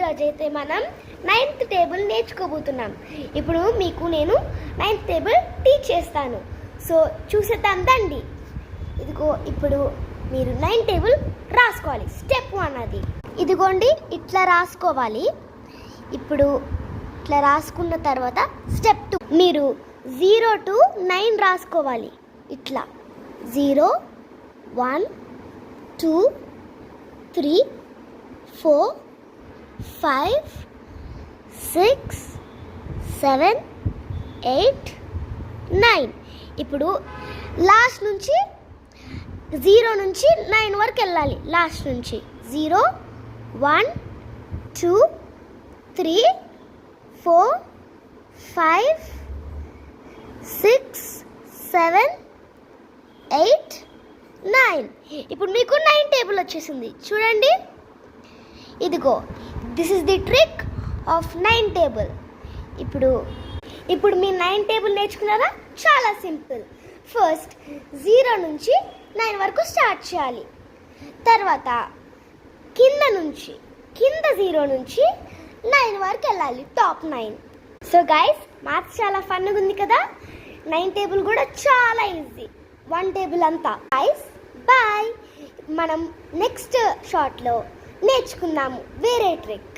ఈరోజైతే మనం 9th table నేర్చుకోబోతున్నాం. ఇప్పుడు మీకు నేను 9th టేబుల్ టీచ్ చేస్తాను. సో చూసేద్దాం దండి. ఇదిగో ఇప్పుడు మీరు 9th టేబుల్ రాసుకోవాలి. స్టెప్ 1 అది. ఇదిగోండి ఇట్లా రాసుకోవాలి. ఇప్పుడు ఇట్లా రాసుకున్న తర్వాత స్టెప్ 2 మీరు 0 to 9 రాసుకోవాలి. ఇట్లా 0 1 2 3 4 5 6 7 8 9. ఇప్పుడు లాస్ట్ నుంచి 0 నుంచి 9 వరకు వెళ్ళాలి. లాస్ట్ నుంచి 0 1 2 3 4 5 6 7 8 9. ఇప్పుడు మీకు 9 టేబుల్ వచ్చేసింది చూడండి. ఇదిగో this is the trick of 9 table. ఇప్పుడు మీ 9 టేబుల్ నేర్చుకున్నారా? చాలా సింపుల్. ఫస్ట్ 0 నుంచి 9 వరకు స్టార్ట్ చేయాలి. తర్వాత కింద 0 నుంచి 9 వరకు వెళ్ళాలి. టాప్ 9. సో గైస్, మ్యాథ్స్ చాలా ఫన్గా ఉంది కదా. 9 టేబుల్ కూడా చాలా ఈజీ. 1 టేబుల్ అంతా. Guys bye. మనం నెక్స్ట్ షార్ట్లో నేర్చుకుందాము వేరే ట్రిక్.